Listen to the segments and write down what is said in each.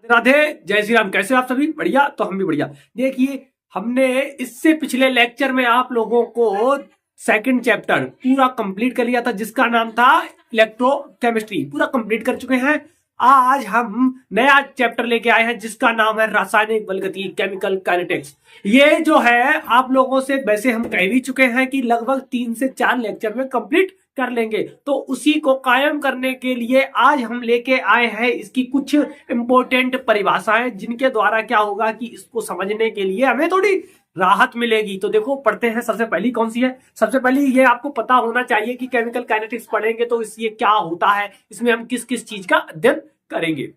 राधे, जय श्री राम। कैसे आप सभी? बढ़िया। तो हम भी बढ़िया। देखिए, हमने इससे पिछले लेक्चर में आप लोगों को सेकंड चैप्टर पूरा कंप्लीट कर लिया था, जिसका नाम था इलेक्ट्रोकेमिस्ट्री। पूरा कंप्लीट कर चुके हैं। आज हम नया चैप्टर लेके आए हैं जिसका नाम है रासायनिक बलगति, केमिकल काइनेटिक्स। ये जो है आप लोगों से वैसे हम कह भी चुके हैं कि लगभग 3 से 4 लेक्चर में कंप्लीट कर लेंगे। तो उसी को कायम करने के लिए आज हम लेके आए हैं इसकी कुछ इंपॉर्टेंट परिभाषाएं, जिनके द्वारा क्या होगा कि इसको समझने के लिए हमें थोड़ी राहत मिलेगी। तो देखो, पढ़ते हैं। सबसे पहली कौन सी है? सबसे पहली ये आपको पता होना चाहिए कि केमिकल काइनेटिक्स पढ़ेंगे तो ये क्या होता है, इसमें हम किस किस चीज का अध्ययन करेंगे।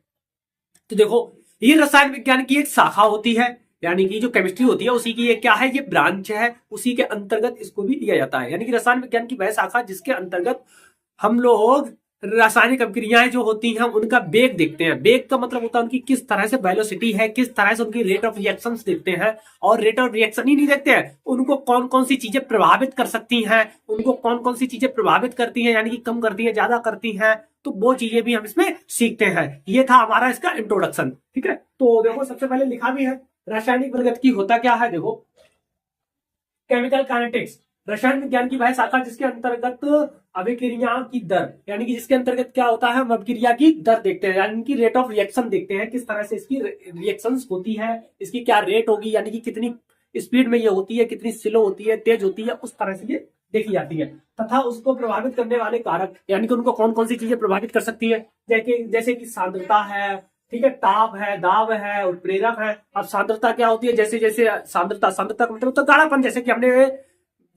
तो देखो, ये रसायन विज्ञान की एक शाखा होती है, यानी कि जो केमिस्ट्री होती है उसी की ये क्या है, ये ब्रांच है। उसी के अंतर्गत इसको भी लिया जाता है, यानी कि रसायन विज्ञान की वह शाखा जिसके अंतर्गत हम लोग रासायनिक अभिक्रियाएं जो होती हैं उनका वेग देखते हैं। वेग का मतलब होता है उनकी किस तरह से वेलोसिटी है, किस तरह से उनकी रेट ऑफ रिएक्शंस देखते हैं। और रेट ऑफ रिएक्शन ही नहीं देखते हैं, उनको कौन कौन सी चीजें प्रभावित कर सकती हैं, उनको कौन कौन सी चीजें प्रभावित करती हैं, यानी कि कम करती हैं, ज्यादा करती हैं। तो वो चीजें भी हम इसमें सीखते हैं। ये था हमारा इसका इंट्रोडक्शन। ठीक है, तो देखो सबसे पहले लिखा भी है रासायनिक बलगति होता क्या है। देखो, केमिकल काइनेटिक्स रसायन विज्ञान की वह शाखा जिसके अंतर्गत अभिक्रिया की दर, यानी कि जिसके अंतर्गत क्या होता है, हम अभिक्रिया की दर देखते हैं, यानी कि रेट ऑफ रिएक्शन देखते हैं, किस तरह से इसकी रिएक्शंस होती है, इसकी क्या रेट होगी, यानी कि कितनी स्पीड में ये होती है, कितनी स्लो होती है, तेज होती है, उस तरह से ये देखी जाती है। तथा उसको प्रभावित करने वाले कारक, यानी कि उनको कौन कौन सी चीजें प्रभावित कर सकती है, जैसे कि सांद्रता है, ठीक है, ताप है, दाब है, उत्प्रेरक है। अब सांद्रता क्या होती है? जैसे जैसे सांद्रता का मतलब तो गाढ़ापन, जैसे कि हमने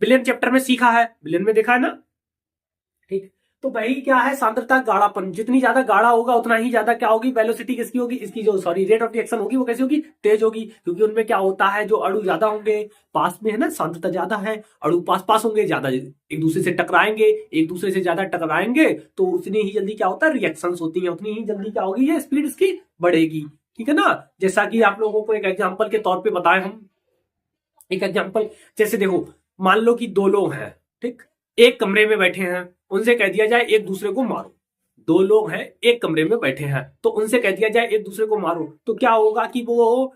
विलियन चैप्टर में सीखा है, विलियन में देखा है ना। ठीक, तो वही क्या है, सांद्रता, गाढ़ापन। जितनी ज्यादा गाढ़ा होगा उतना ही ज्यादा क्या होगी, वेलोसिटी किसकी होगी, इसकी जो रेट ऑफ रिएक्शन होगी वो कैसी होगी, तेज होगी। क्योंकि उनमें क्या होता है, जो अणु ज्यादा होंगे पास में, है ना, सांद्रता ज्यादा है, अणु पास पास होंगे, ज्यादा एक दूसरे से टकराएंगे, एक दूसरे से ज्यादा टकराएंगे तो उतनी ही जल्दी क्या होता है, रिएक्शंस होती है, उतनी ही जल्दी क्या होगी, ये स्पीड इसकी बढ़ेगी। ठीक है ना। जैसा कि आप लोगों को एक एग्जाम्पल के तौर पर बताए हम, एक एग्जाम्पल जैसे देखो, मान लो कि 2 लोग हैं, ठीक, एक कमरे में बैठे हैं, उनसे कह दिया जाए एक दूसरे को मारो। 2 लोग हैं, एक कमरे में बैठे हैं, तो उनसे कह दिया जाए एक दूसरे को मारो। तो क्या होगा कि वो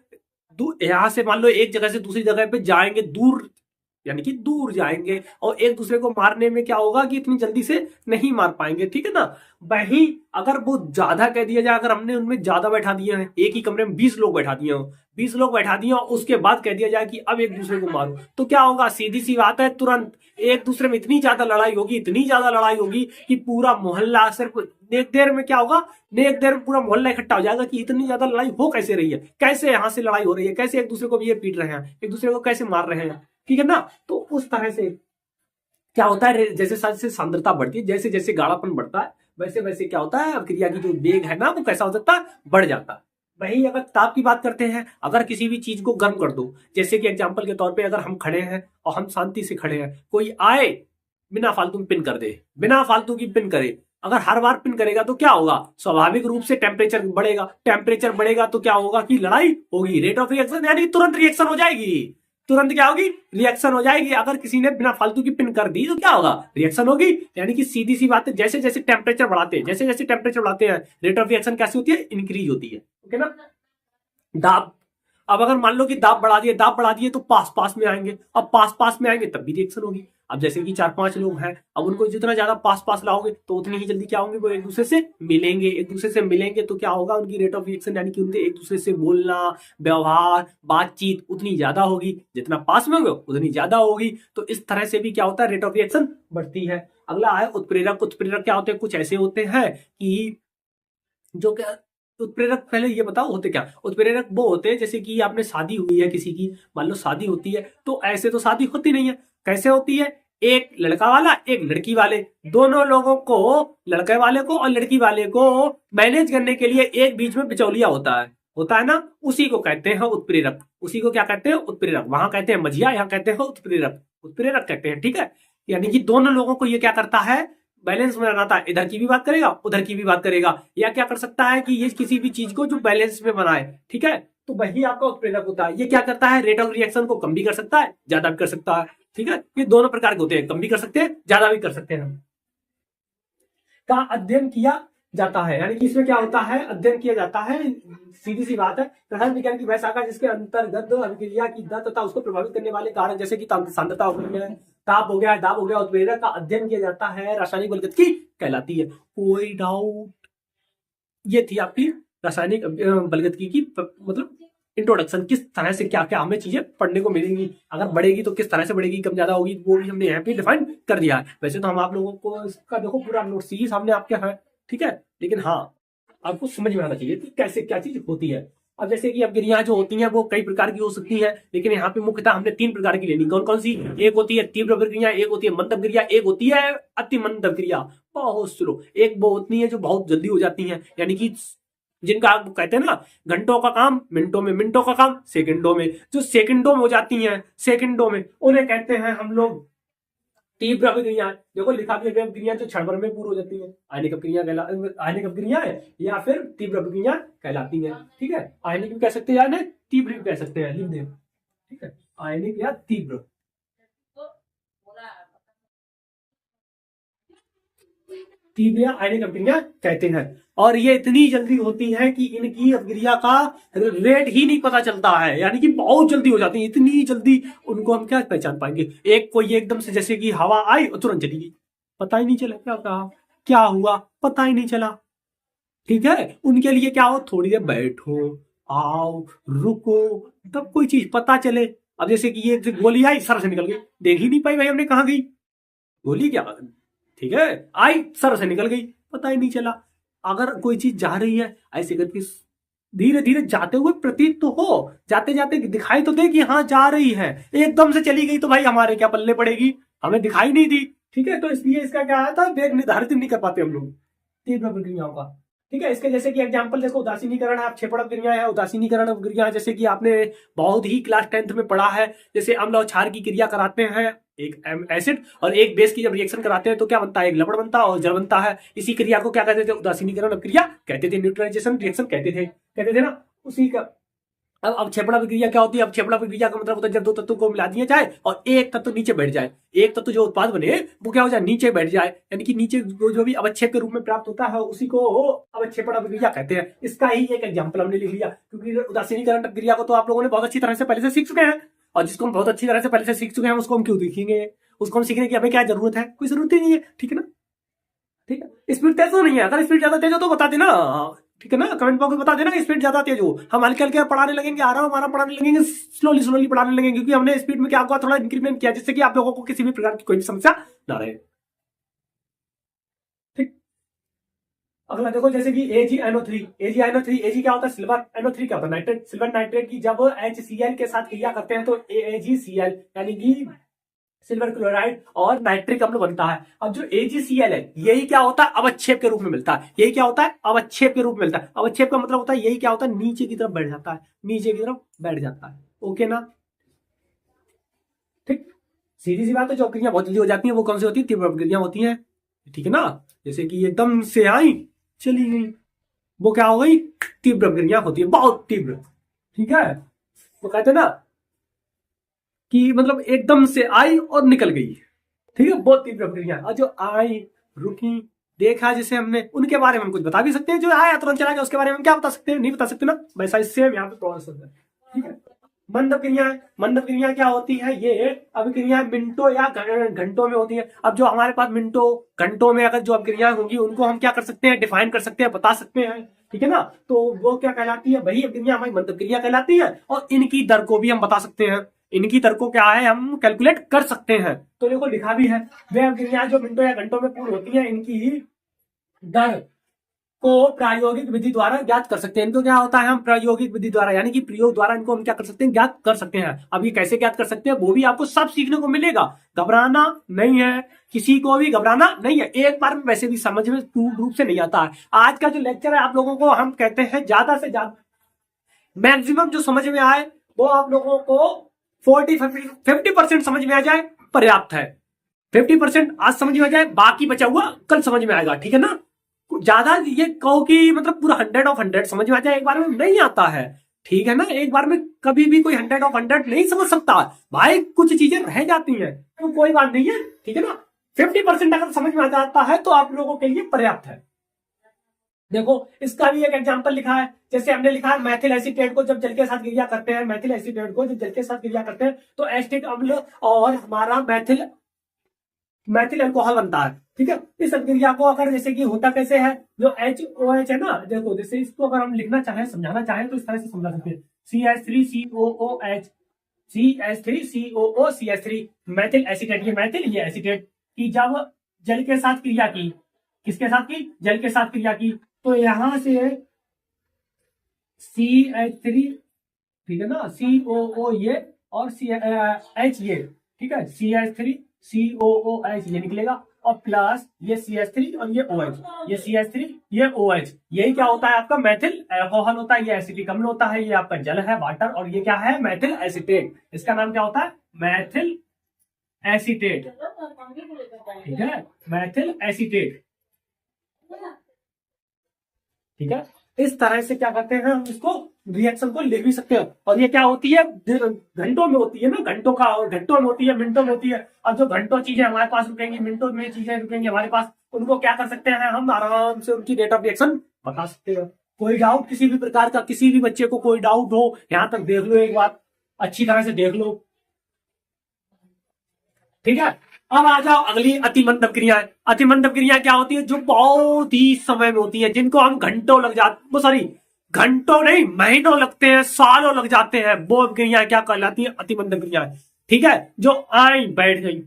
यहां से मान लो एक जगह से दूसरी जगह पे जाएंगे, दूर, यानी कि दूर जाएंगे, और एक दूसरे को मारने में क्या होगा कि इतनी जल्दी से नहीं मार पाएंगे। ठीक है ना। वही अगर वो ज्यादा कह दिया जाए, अगर हमने उनमें ज्यादा बैठा दिए हैं, एक ही कमरे में 20 लोग बैठा दिए हो, 20 लोग बैठा दिए और उसके बाद कह दिया जाए कि अब एक दूसरे को मारो, तो क्या होगा, सीधी सी बात है, तुरंत एक दूसरे में इतनी ज्यादा लड़ाई होगी, इतनी ज्यादा लड़ाई होगी कि पूरा मोहल्ला सिर्फ एक देर में क्या होगा, एक देर में पूरा मोहल्ला इकट्ठा हो जाएगा कि इतनी ज्यादा लड़ाई हो कैसे रही है, कैसे यहां से लड़ाई हो रही है, कैसे एक दूसरे को भी ये पीट रहे हैं, एक दूसरे को कैसे मार रहे हैं। ठीक है ना। तो उस तरह से क्या होता है, जैसे जैसे सांद्रता बढ़ती है, जैसे जैसे गाढ़ापन बढ़ता है, वैसे वैसे क्या होता है, अभिक्रिया की जो वेग है ना, वो कैसा हो सकता है, बढ़ जाता है। वही अगर ताप की बात करते हैं, अगर किसी भी चीज को गर्म कर दो, जैसे कि एग्जांपल के तौर पे अगर हम खड़े हैं और हम शांति से खड़े हैं, कोई आए बिना फालतू पिन कर दे, बिना फालतू की पिन करे, अगर हर बार पिन करेगा तो क्या होगा, स्वाभाविक रूप से टेम्परेचर बढ़ेगा। टेम्परेचर बढ़ेगा तो क्या होगा कि लड़ाई होगी, रेट ऑफ रिएक्शन, यानी तुरंत रिएक्शन हो जाएगी, तुरंत क्या होगी, रिएक्शन हो जाएगी। अगर किसी ने बिना फालतू की पिन कर दी तो क्या होगा, रिएक्शन होगी। यानी कि सीधी सी बात है, जैसे जैसे टेम्परेचर बढ़ाते हैं, जैसे जैसे टेम्परेचर बढ़ाते हैं, रेट ऑफ रिएक्शन कैसी होती है, इंक्रीज होती है। ओके ना। दाब, अब अगर मान लो कि दाब बढ़ा दिए तो पास पास में आएंगे, अब पास पास में आएंगे तब भी रिएक्शन होगी। अब जैसे कि 4-5 लोग हैं, अब उनको जितना ज्यादा पास पास लाओगे तो उतनी ही जल्दी क्या होंगे, वो एक दूसरे से मिलेंगे, एक दूसरे से मिलेंगे तो क्या होगा, उनकी रेट ऑफ रिएक्शन, यानी कि उनके एक दूसरे से बोलना, व्यवहार, बातचीत उतनी ज्यादा होगी, जितना पास में होंगे उतनी ज्यादा होगी। तो इस तरह से भी क्या होता है, रेट ऑफ रिएक्शन बढ़ती है। अगला है उत्प्रेरक। उत्प्रेरक क्या होते हैं, कुछ ऐसे होते हैं कि जो क्या, उत्प्रेरक, पहले ये बताओ होते क्या। उत्प्रेरक वो होते हैं, जैसे कि आपने शादी हुई है किसी की, मान लो शादी होती है, तो ऐसे तो शादी होती नहीं है, कैसे होती है, एक लड़का वाला एक लड़की वाले, दोनों लोगों को, लड़के वाले को और लड़की वाले को मैनेज करने के लिए एक बीच में बिचौलिया होता है ना, उसी को कहते हैं उत्प्रेरक। उसी को क्या कहते हैं, उत्प्रेरक। वहां कहते हैं मझिया, यहाँ कहते हैं उत्प्रेरक, उत्प्रेरक कहते हैं। ठीक है, यानी कि दोनों लोगों को ये क्या करता है, बैलेंस में रहता है, इधर की भी बात करेगा उधर की भी बात करेगा, या क्या कर सकता है कि ये किसी भी चीज को जो बैलेंस में बनाए। ठीक है, तो वही आपका उत्प्रेरक होता है। ये क्या करता है, रेट ऑफ रिएक्शन को कम भी कर सकता है, ज्यादा भी कर सकता है। ठीक है, ये दोनों प्रकार के होते हैं, कम भी कर सकते हैं, ज्यादा भी कर सकते हैं। का अध्ययन किया जाता है। यानी कि इसमें क्या होता है, अध्ययन किया जाता है, सीधी सी बात है, रसायन विज्ञान की वह शाखा जिसके अंतर्गत अभिक्रिया की दर तथा उसको प्रभावित करने वाले कारण जैसे कि सांद्रता हो गई है, ताप हो गया, दाब हो गया, उत्प्रेरक का अध्ययन किया जाता है, रासायनिक बलगतिकी कहलाती है। कोई डाउट? ये थी आपकी रासायनिक बलगतिकी की मतलब इंट्रोडक्शन, किस तरह से क्या क्या हमें चीजें पढ़ने को मिलेंगी, अगर बढ़ेगी तो किस तरह से बढ़ेगी, कम ज्यादा होगी, वो भी हमने यहाँ पे डिफाइन कर दिया है। वैसे तो हम आप लोगों को इसका देखो पूरा नोट सीरीज सामने आपके है, ठीक है, लेकिन हाँ आपको समझ में आना चाहिए कि कैसे क्या चीज होती है। अब जैसे कि अपक्रियाएं जो होती हैं वो कई प्रकार की हो सकती है, लेकिन यहाँ पे मुख्यतः हमने 3 प्रकार की लेनी। कौन कौन सी? एक होती है तीव्र अपक्रिया, एक होती है मंद अपक्रिया, एक होती है अति मंद अपक्रिया, बहुत स्लो। एक वो होती है जो बहुत जल्दी हो जाती है, यानी कि जिनका आप कहते हैं ना घंटों का काम मिनटों में, मिनटों का काम सेकंडों में, जो सेकंडों में हो जाती हैं, सेकंडों में, उन्हें कहते हैं हम लोग तीव्र अपक्रिया। देखो लिखा भी है अपक्रिया जो क्षण भर में पूरी हो जाती है, आयनिक अपक्रिया आयनिक अपक्रिया है या फिर तीव्र अपक्रिया कहलाती है। ठीक है, आयनिक भी कह सकते हैं या तीव्र भी कह सकते हैं, लिख दें। ठीक है, आयनिक या तीव्र। तीव्र या आयनिक अपक्रिया कहते हैं, और ये इतनी जल्दी होती है कि इनकी अपक्रिया का रेट ही नहीं पता चलता है, यानी कि बहुत जल्दी हो जाती है, इतनी जल्दी उनको हम क्या पहचान पाएंगे। एक कोई एकदम से जैसे कि हवा आई और तुरंत चली गई, पता ही नहीं चला क्या कहा, क्या हुआ पता ही नहीं चला। ठीक है, उनके लिए क्या हो, थोड़ी देर बैठो, आओ, रुको, तब कोई चीज पता चले। अब जैसे कि ये गोली आई सर से निकल गई, देख ही नहीं पाई भाई हमने कहा गई गोली, क्या ठीक है आई सर से निकल गई, पता ही नहीं चला। अगर कोई चीज जा रही है ऐसे करके धीरे धीरे जाते हुए प्रतीत तो हो, जाते जाते दिखाई तो दे कि हाँ जा रही है, एकदम से चली गई तो भाई हमारे क्या पल्ले पड़ेगी, हमें दिखाई नहीं दी। ठीक है, तो इसलिए इसका क्या आया था, वेग निर्धारित नहीं कर पाते हम लोग तीव्र प्रक्रियाओं का। ठीक है, इसके जैसे कि एग्जांपल देखो, उदासीनीकरण है, अपक्षेपण अपक्रिया है, उदासीनीकरण अपक्रिया जैसे कि आपने बहुत ही क्लास 10th में पढ़ा है, जैसे अम्ल और क्षार की क्रिया कराते हैं, एक एसिड और एक बेस की जब रिएक्शन कराते हैं तो क्या बनता है, एक लवण बनता है और जल बनता है। इसी क्रिया को क्या कहते थे, उदासीनीकरण अपक्रिया कहते थे, न्यूट्रलाइजेशन रिएक्शन कहते थे ना, उसी का। अब अवक्षेपण प्रक्रिया क्या होती है, अवक्षेपण प्रक्रिया का मतलब होता है जब दो तत्वों को मिला दिया जाए और एक तत्व नीचे बैठ जाए, एक तत्व जो उत्पाद बने वो क्या हो जाए, नीचे बैठ जाए, यानी कि नीचे जो भी अवक्षेप के रूप में प्राप्त होता है उसी को अवक्षेपण प्रक्रिया कहते हैं। इसका ही एक एग्जाम्पल हमने लिख लिया, क्योंकि उदासीनीकरण प्रक्रिया को तो आप लोगों ने बहुत अच्छी तरह से पहले से सीख चुके हैं, और जिसको हम बहुत अच्छी तरह से पहले से सीख चुके हैं उसको हम क्यों सीखेंगे, उसको हम सीखने की हमें क्या जरूरत है, कोई जरूरत ही नहीं है। ठीक है ना, ठीक है, स्पीड तेज तो नहीं है, अगर स्पीड ज्यादा तेज हो तो बता देना, ठीक है ना, कमेंट बॉक्स में बता देना स्पीड ज्यादा तेज हो, हम हल्के हल्के पढ़ाने लगेंगे, आराम हमारा पढ़ाने लगेंगे, स्लोली स्लोली पढ़ाने लगेंगे, क्योंकि हमने स्पीड में क्या हुआ, थोड़ा इंक्रीमेंट किया जिससे कि आप लोगों को किसी भी प्रकार की कोई भी समस्या ना रहे। ठीक, अगला देखो जैसे कि AgNO3, Ag क्या होता है, सिल्वर NO3 क्या होता है, नाइट्रेट, सिल्वर नाइट्रेट की जब HCl के साथ क्रिया करते हैं तो AgCl यानी कि सिल्वर क्लोराइड और नाइट्रिक अम्ल बनता है। अब जो AgCl है यही क्या होता है, अवक्षेप के रूप में मिलता है, यही क्या होता है, अवक्षेप के रूप में मिलता है। अवक्षेप का मतलब होता है यही क्या होता है, नीचे की तरफ बैठ जाता है, नीचे की तरफ बैठ जाता है। ओके ना, ठीक, सीधी सी बात है, जो अपक्रियाएं बहुत जल्दी हो जाती है वो कौन सी होती है, तीव्र अपक्रियाएं होती है। ठीक है ना, जैसे कि एकदम से आई चली गई, वो क्या हो गई, तीव्र अपक्रिया होती है, बहुत तीव्र। ठीक है, वो कहते हैं ना कि मतलब एकदम से आई और निकल गई। ठीक है, बहुत तीव्र अपक्रिया। और जो आई, रुकी, देखा जिसे हमने, उनके बारे में हम कुछ बता भी सकते हैं, जो आया तुरंत चला गया उसके बारे में हम क्या बता सकते हैं, नहीं बता सकते ना, वैसा सेम यहाँ पे प्रोसेस है। ठीक है, मंद अपक्रिया, मंद अपक्रिया क्या होती है, ये अपक्रिया मिनटों या घंटों में होती है। अब जो हमारे पास मिनटों घंटों में अगर जो अपक्रिया होंगी उनको हम क्या कर सकते हैं, डिफाइन कर सकते हैं, बता सकते हैं। ठीक है ना, तो वो क्या कहलाती है, वही अपक्रिया हमारी मंद अपक्रिया कहलाती है, और इनकी दर को भी हम बता सकते हैं, इनकी दर को क्या है हम कैलकुलेट कर सकते हैं। तो देखो लिखा भी है, वे अपक्रियाएं जो मिनटों या घंटों में पूर्ण होती हैं इनकी दर को प्रायोगिक विधि द्वारा ज्ञात कर सकते हैं। इनको क्या होता है, हम प्रायोगिक विधि द्वारा यानी कि प्रयोग द्वारा इनको हम क्या कर सकते हैं, ज्ञात कर सकते हैं। अब ये कैसे ज्ञात कर सकते हैं वो भी आपको सब सीखने को मिलेगा, घबराना नहीं है, किसी को भी घबराना नहीं है, एक बार में वैसे भी समझ में पूर्ण रूप से नहीं आता है। आज का जो लेक्चर है आप लोगों को हम कहते हैं ज्यादा से ज्यादा मैक्सिमम जो समझ में आए वो आप लोगों को 40-50% समझ में आ जाए पर्याप्त है। 50% आज समझ में आ जाए, बाकी बचा हुआ कल समझ में आएगा। ठीक है ना, ज्यादा ये कहो कि मतलब पूरा 100/100 समझ में आ जाए एक बार में नहीं आता है। ठीक है ना, एक बार में कभी भी कोई 100/100 नहीं समझ सकता भाई, कुछ चीजें रह जाती हैं तो कोई बात नहीं है। ठीक है ना, 50% अगर समझ में आ जाता है तो आप लोगों के लिए पर्याप्त है। देखो इसका भी एक एग्जांपल लिखा है, जैसे हमने लिखा है मैथिल एसीटेट को जब जल के साथ क्रिया करते हैं, मैथिल एसीटेट को जब जल के साथ क्रिया करते हैं तो एसिटिक अम्ल और हमारा मैथिल मैथिल अल्कोहल बनता है। ठीक है, इस अभिक्रिया को अगर जैसे कि होता कैसे है, जो HOH है ना, देखो जैसे इसको अगर हम लिखना चाहें समझाना चाहें तो इस तरह से समझा सकते हैं, CH3COOH CH3COO मैथिल एसीटेट, ये मैथिल ये एसीटेट की जब जल के साथ क्रिया की, किसके साथ की, जल के साथ क्रिया की, तो यहां से CH3, ठीक है ना, COO ये और H ये, ठीक है, CH3COOH ये निकलेगा और प्लस ये CH3 और ये OH, ये CH3 ये OH, यही क्या होता है आपका मैथिल अल्कोहल होता है, ये एसिटिक अम्ल होता है, ये आपका जल है वाटर, और ये क्या है मैथिल एसीटेट, इसका नाम क्या होता है मैथिल एसीटेट। ठीक है, मैथिल एसीटेट। ठीक है, इस तरह से क्या करते हैं हम इसको रिएक्शन को लिख भी सकते हैं, और ये क्या होती है घंटों में होती है ना, घंटों का, और घंटों में होती है, मिनटों में होती है, और जो घंटों चीजें हमारे पास रुकेंगी, मिनटों में चीजें रुकेंगी हमारे पास, उनको क्या कर सकते हैं हम आराम से उनकी रेट ऑफ रिएक्शन बता सकते हैं। कोई डाउट किसी भी प्रकार का, किसी भी बच्चे को कोई डाउट हो यहां तक देख लो, एक बार अच्छी तरह से देख लो। ठीक है, अब आ जाओ अगली अतिमंद क्रियाएं। अतिमंद क्रिया क्या होती है, जो बहुत ही समय में होती है, जिनको हम घंटों लग जाते, वो सॉरी घंटों नहीं महीनों लगते हैं, सालों लग जाते हैं, वो क्रिया क्या कहलाती है अतिमंद क्रियाएं। ठीक है, जो आई बैठ गई,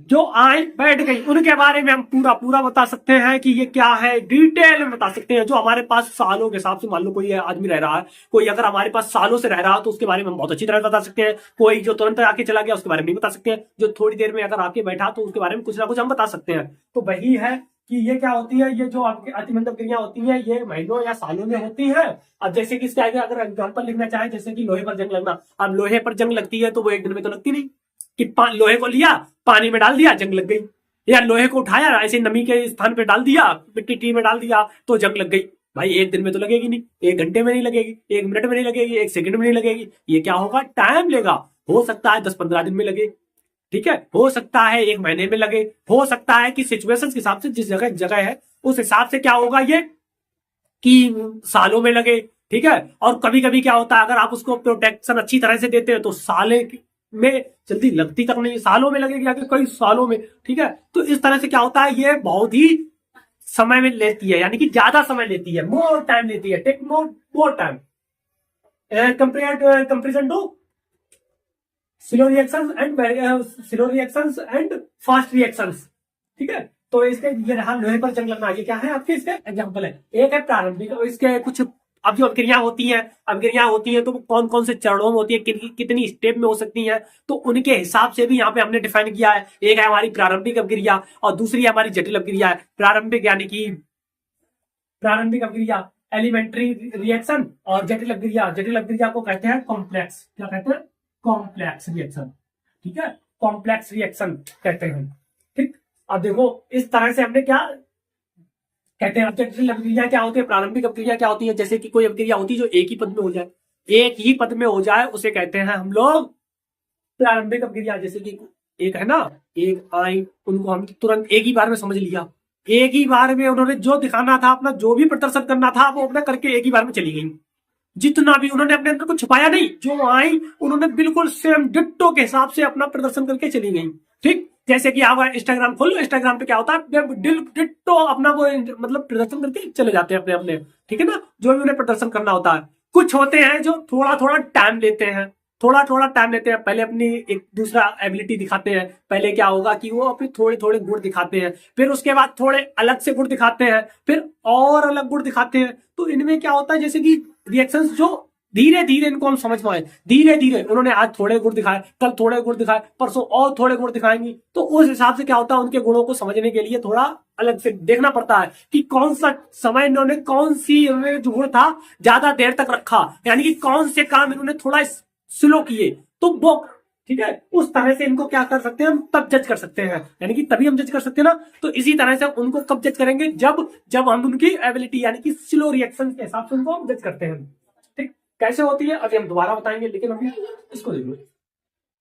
जो आई बैठ गई, उनके बारे में हम पूरा पूरा बता सकते हैं कि ये क्या है, डिटेल में बता सकते हैं। जो हमारे पास सालों के हिसाब से, मान लो कोई आदमी रह रहा है, कोई अगर हमारे पास सालों से रह रहा है तो उसके बारे में हम बहुत अच्छी तरह बता सकते हैं। कोई जो तुरंत आके चला गया उसके बारे में नहीं बता सकते हैं, जो थोड़ी देर में अगर आके बैठा तो उसके बारे में कुछ ना कुछ हम बता सकते हैं। तो वही है कि ये क्या होती है, ये जो आपकी अतिमंद क्रिया होती है ये महीनों या सालों में होती है। अब जैसे कि इसका अगर एग्जाम्पल लिखना चाहे, जैसे कि लोहे पर जंग लगना, अब लोहे पर जंग लगती है तो वो एक दिन में तो लगती नहीं, कि लोहे को लिया पानी में डाल दिया जंग लग गई, या लोहे को उठाया ऐसे नमी के स्थान पे डाल दिया, मिट्टी में डाल दिया तो जंग लग गई। भाई एक दिन में तो लगेगी नहीं, एक घंटे में नहीं लगेगी, एक मिनट में नहीं लगेगी, एक सेकंड में नहीं लगेगी, ये क्या होगा टाइम लेगा। हो सकता है 10-15 दिन में लगे, ठीक है, हो सकता है एक महीने में लगे, हो सकता है कि सिचुएशन के हिसाब से जिस जगह जगह है उस हिसाब से क्या होगा ये कि सालों में लगे। ठीक है, और कभी कभी क्या होता है अगर आप उसको प्रोटेक्शन अच्छी तरह से देते हैं तो साले में जल्दी लगती तक नहीं, सालों में लगेगी आगे कई सालों में। ठीक है, तो इस तरह से क्या होता है ये बहुत ही समय में लेती है, यानी कि ज्यादा समय लेती है, मोर टाइम लेती है, take more time comparison to slow reactions and fast reactions. ठीक है, तो इसके ये रहा लोहे पर जंग लगना, ये क्या है आपके इसके एग्जांपल है। एक है प्रारंभिक, इसके कुछ अब जो अभिक्रियाएं होती हैं तो कौन कौन से चरणों में होती है, कितनी स्टेप में हो सकती है, तो उनके हिसाब से भी यहाँ पे हमने डिफाइन किया है। एक है हमारी प्रारंभिक अभिक्रिया और दूसरी है हमारी जटिल अभिक्रिया है। प्रारंभिक यानी कि प्रारंभिक अभिक्रिया एलिमेंट्री रिएक्शन, और जटिल अभिक्रिया को कहते हैं कॉम्प्लेक्स, क्या कहते हैं कॉम्प्लेक्स रिएक्शन। ठीक है, कॉम्प्लेक्स रिएक्शन कहते हैं। ठीक, अब देखो इस तरह से हमने क्या कहते हैं, जटिल अभिक्रिया क्या होती है, प्रारंभिक अभिक्रिया क्या होती है, जैसे कि कोई अभिक्रिया होती है जो एक ही पद में हो जाए, एक ही पद में हो जाए उसे कहते हैं हम लोग प्रारंभिक अभिक्रिया। जैसे कि एक है ना, एक आई, उनको हम तुरंत एक ही बार में समझ लिया, एक ही बार में उन्होंने जो दिखाना था, अपना जो भी प्रदर्शन करना था वो अपना करके एक ही बार में चली गई। जितना भी उन्होंने अपने अंदर को छुपाया नहीं, जो आई उन्होंने बिल्कुल सेम डिट्टो के हिसाब से अपना प्रदर्शन करके चली गई। ठीक, जैसे कि आप इंस्टाग्राम खोल लो, इंस्टाग्राम पे क्या होता है डिट्टो अपना वो मतलब प्रदर्शन करके चले जाते हैं अपने अपने। ठीक है ना, जो भी उन्हें प्रदर्शन करना होता है। कुछ होते हैं जो थोड़ा थोड़ा टाइम लेते हैं, थोड़ा थोड़ा टाइम लेते हैं, पहले अपनी एक दूसरा एबिलिटी दिखाते हैं, पहले क्या होगा कि वो अपने थोड़े थोड़े गुण दिखाते हैं, फिर उसके बाद थोड़े अलग से गुण दिखाते हैं, फिर और अलग गुण दिखाते हैं। तो इनमें क्या होता है जैसे कि रिएक्शंस जो धीरे धीरे इनको हम समझ पाए, धीरे धीरे उन्होंने आज थोड़े गुण दिखाए, कल थोड़े गुण दिखाए, परसों और थोड़े गुण दिखाएंगी, तो उस हिसाब से क्या होता है उनके गुणों को समझने के लिए थोड़ा अलग से देखना पड़ता है कि कौन सा समय इन्होंने कौन सी जो गुण था ज्यादा देर तक रखा, यानी कि कौन से काम इन्होंने थोड़ा स्लो किए, तो वो ठीक है उस तरह से इनको क्या कर सकते हैं हम तब जज कर सकते हैं, यानी कि तभी हम जज कर सकते हैं ना। तो इसी तरह से उनको कब जज करेंगे, जब जब हम उनकी एबिलिटी यानी कि स्लो रिएक्शन के हिसाब से उनको हम जज करते हैं। ठीक, कैसे होती है अभी हम दोबारा बताएंगे, लेकिन अभी इसको देख लो।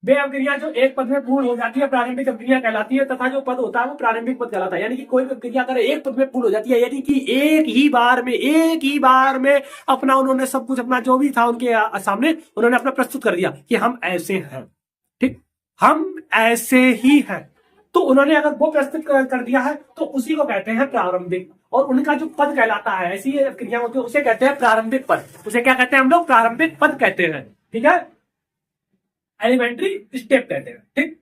वे अभिक्रिया जो एक पद में पूर्ण हो जाती है प्रारंभिक अभिक्रिया कहलाती है, तथा जो पद होता है वो प्रारंभिक पद कहलाता है। यानी कि कोई भी अभिक्रिया अगर एक पद में पूर्ण हो जाती है, यानी कि एक ही बार में अपना उन्होंने सब कुछ अपना जो भी था उनके सामने उन्होंने अपना प्रस्तुत कर दिया कि हम ऐसे हैं, ठीक, हम ऐसे ही हैं। तो उन्होंने अगर वो प्रस्तुत कर दिया है तो उसी को कहते हैं प्रारंभिक, और उनका जो पद कहलाता है, ऐसी क्रिया होती है उसे कहते हैं प्रारंभिक पद। उसे क्या कहते हैं हम लोग? प्रारंभिक पद कहते हैं, ठीक है, एलिमेंट्री स्टेप कहते हैं, ठीक।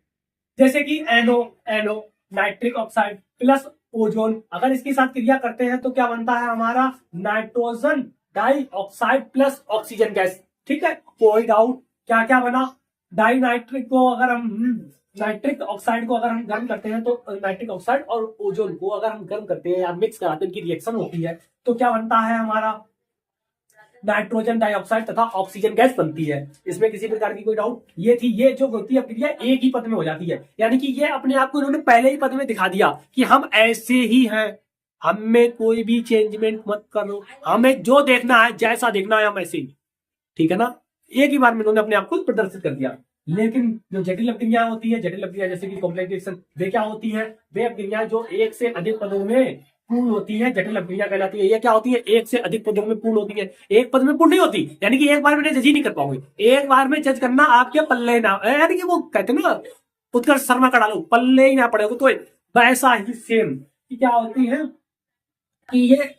जैसे कि एनो नाइट्रिक ऑक्साइड प्लस ओजोन, अगर इसके साथ क्रिया करते हैं तो क्या बनता है हमारा? Nitrogen dioxide plus oxygen gas, ठीक है। कोई डाउट? क्या क्या बना? डाई नाइट्रिक को अगर हम नाइट्रिक ऑक्साइड को अगर हम गर्म करते हैं तो नाइट्रिक ऑक्साइड और ओजोन को अगर हम गर्म करते हैं या मिक्स कराते हैं, उनकी रिएक्शन होती है तो क्या बनता है हमारा? नाइट्रोजन डाइऑक्साइड तथा ऑक्सीजन गैस बनती है। इसमें किसी प्रकार की कोई डाउट? ये थी, ये जो होती है क्रिया एक ही पद में हो जाती है, यानी कि ये अपने आप को इन्होंने पहले ही पद में दिखा दिया कि हम ऐसे ही हैं, हमें कोई भी चेंजमेंट मत करो, हमें जो देखना है जैसा देखना है हम ऐसे ही, ठीक है ना। एक ही बार में इन्होंने अपने आप को प्रदर्शित कर दिया। लेकिन जो जटिल अभिक्रिया होती है, जटिल अभिक्रिया जैसे कि कॉम्प्लेक्स रिएक्शन, वे क्या होती है? वे अभिक्रिया जो एक से अधिक पदों में पूर्ण होती है, जटिल अभिक्रिया कहलाती है। ये क्या होती है? एक से अधिक पदों में पूर्ण होती है, एक पद में पूर्ण नहीं होती, यानी कि एक बार में जज ही नहीं कर पाओगे, एक बार में जज करना आपके पल्ले ना, यानी कि वो कहते हैं ना उत्कर्ष शर्मा का डालो, पल्ले ही ना पड़ेगा। तो वैसा ही सेम कि क्या होती है कि ये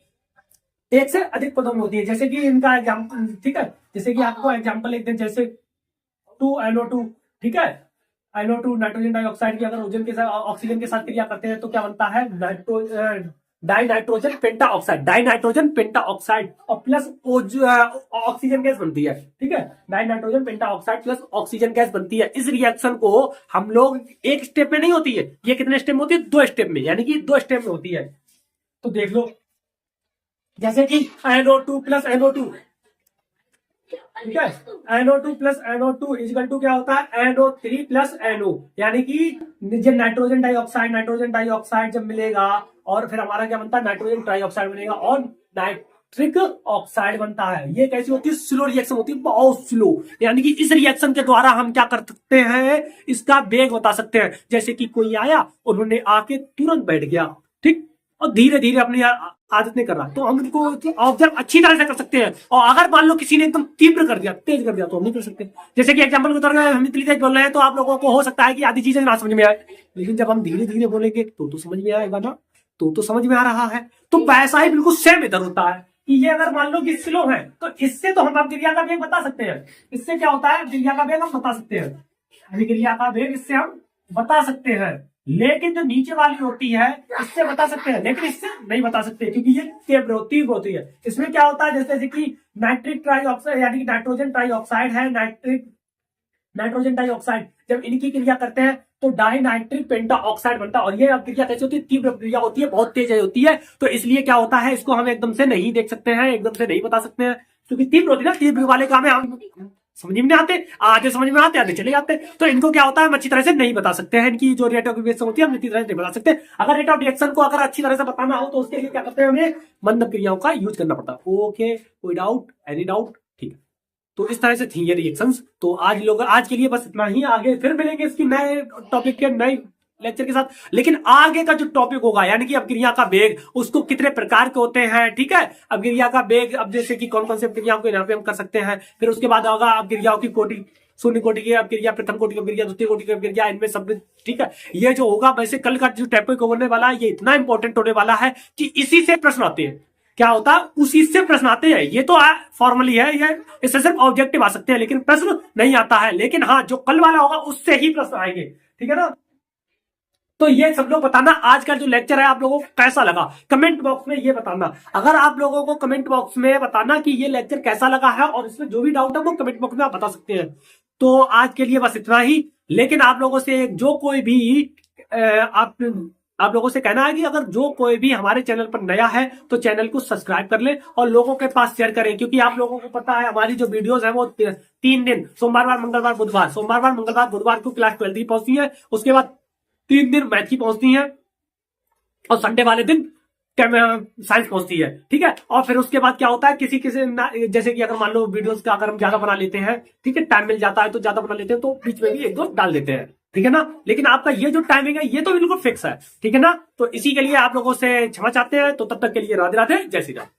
एक से अधिक पदों में होती है। जैसे कि इनका एग्जाम्पल, ठीक है, जैसे कि आपको एग्जाम्पल एक दिन, जैसे 2NO2, ठीक है, NO2 नाइट्रोजन डाइऑक्साइड की अगर ओजन के साथ ऑक्सीजन के साथ क्रिया करते हैं तो क्या बनता है? डाई नाइट्रोजन पेंटा ऑक्साइड, डाई नाइट्रोजन पेंटा ऑक्साइड और प्लस ऑक्सीजन गैस बनती है, ठीक है। डाई नाइट्रोजन पेंटा ऑक्साइड प्लस ऑक्सीजन गैस बनती है। इस रिएक्शन को हम लोग एक स्टेप में नहीं होती है, ये कितने स्टेप में होती है? 2 स्टेप में, यानी कि 2 स्टेप में होती है। तो देख लो, जैसे कि NO2 प्लस NO2, ठीक है, NO2 plus NO2 equal to क्या होता है? NO3 प्लस NO, यानी कि जब नाइट्रोजन डाइऑक्साइड जब मिलेगा और फिर हमारा क्या बनता है? नाइट्रोजन ट्राइऑक्साइड बनेगा और नाइट्रिक ऑक्साइड बनता है। ये कैसी होती है? स्लो रिएक्शन होती है, बहुत स्लो, यानी कि इस रिएक्शन के द्वारा हम क्या कर सकते हैं? इसका वेग बता सकते हैं। जैसे कि कोई आया, उन्होंने आके तुरंत बैठ गया, ठीक, और धीरे धीरे अपनी आदत नहीं कर रहा, तो हम इनको ऑब्जर्व अच्छी तरह से कर सकते हैं। और अगर मान लो किसी ने एकदम तीव्र कर दिया, तेज कर दिया, तो हम नहीं कर सकते। जैसे कि एग्जांपल के तौर पर हम इतनी तेज बोल रहे हैं तो आप लोगों को हो सकता है कि आधी चीजें ना समझ में आए, लेकिन जब हम धीरे धीरे बोलेंगे तो समझ में आएगा ना, तो समझ में आ रहा है। तो वैसा ही बिल्कुल सेम इधर होता है कि ये अगर मान लो कि स्लो है तो इससे तो हम अभिक्रिया का वेग बता सकते हैं। इससे क्या होता है? अभिक्रिया का वेग हम बता सकते हैं, अभिक्रिया का वेग इससे हम बता सकते हैं। लेकिन जो नीचे वाली होती है इससे बता सकते हैं, लेकिन इससे नहीं बता सकते क्योंकि ये तीव्र होती है। इसमें क्या होता है? जैसे कि नाइट्रिक ट्राइऑक्साइड, यानी कि नाइट्रोजन ट्राइऑक्साइड है, नाइट्रोजन डाइऑक्साइड, जब इनकी क्रिया करते हैं तो डाई नाइट्रिक पेंटा ऑक्साइड बनता है। और ये क्रिया कैसी होती है? तीव्र क्रिया होती है, बहुत तेज होती है। तो इसलिए क्या होता है? इसको हम एकदम से नहीं देख सकते हैं, एकदम से नहीं बता सकते हैं, क्योंकि तीव्र होती है ना। तीव्र वाले काम है हम समझ में नहीं आते, आधे समझ में आते, आधे चले जाते। तो इनको क्या होता है? हम अच्छी तरह से नहीं बता सकते हैं। इनकी जो रेट ऑफ रिएक्शन होती है हम अच्छी तरह से नहीं बता सकते। अगर रेट ऑफ रिएक्शन को अगर अच्छी तरह से बताना हो तो उसके लिए क्या करते हैं? हमें मंद क्रियाओं का यूज करना पड़ता है। ओके, कोई डाउट? Any doubt? ठीक है, तो इस तरह से थी ये रिएक्शंस। तो आज के लिए बस इतना ही। आगे फिर मिलेंगे इसकी नए टॉपिक के नए लेक्चर के साथ। लेकिन आगे का जो टॉपिक होगा, यानी कि अभिक्रिया का वेग, उसको कितने प्रकार के होते हैं, ठीक है, अभिक्रिया का वेग, अब जैसे कि कौन कौन से अभिक्रियाओं को यहाँ पे हम कर सकते हैं। फिर उसके बाद होगा अभिक्रियाओं की कोटि, शून्य कोटि की अभिक्रिया, प्रथम कोटि की अभिक्रिया, द्वितीय कोटि की अभिक्रिया, इनमें सब, ठीक है। ये जो होगा, वैसे कल का जो टॉपिक होने वाला है ये इतना इंपॉर्टेंट होने वाला है कि इसी से प्रश्न आते हैं। क्या होता है? उसी से प्रश्न आते हैं। ये तो फॉर्मली है, ये इससे सिर्फ ऑब्जेक्टिव आ सकते हैं, लेकिन प्रश्न नहीं आता है। लेकिन हाँ, जो कल वाला होगा उससे ही प्रश्न आएंगे, ठीक है ना। तो ये सब लोग बताना आज का जो लेक्चर है आप लोगों को कैसा लगा, कमेंट बॉक्स में ये बताना। अगर आप लोगों को कमेंट बॉक्स में बताना कि ये लेक्चर कैसा लगा है, और इसमें जो भी डाउट है वो कमेंट बॉक्स में आप बता सकते हैं। तो आज के लिए बस इतना ही। लेकिन आप लोगों से जो कोई भी आप लोगों से कहना है कि अगर जो कोई भी हमारे चैनल पर नया है तो चैनल को सब्सक्राइब कर ले और लोगों के पास शेयर करें, क्योंकि आप लोगों को पता है हमारी जो वीडियोस है वो 3 दिन, सोमवार, मंगलवार, बुधवार को क्लास 12 की पहुंचती है। उसके बाद 3 दिन मैथ की पहुंचती है और संडे वाले दिन साइंस पहुंचती है, ठीक है। और फिर उसके बाद क्या होता है, किसी किसी जैसे कि अगर मान लो वीडियोस का अगर हम ज्यादा बना लेते हैं, ठीक है, टाइम मिल जाता है तो ज्यादा बना लेते हैं, तो बीच में भी एक दो डाल देते हैं, ठीक है ना। लेकिन आपका ये जो टाइमिंग है ये तो बिल्कुल फिक्स है, ठीक है ना। तो इसी के लिए आप लोगों से क्षमा चाहते हैं। तो तब तक के लिए राधे राधे, जय श्री राम।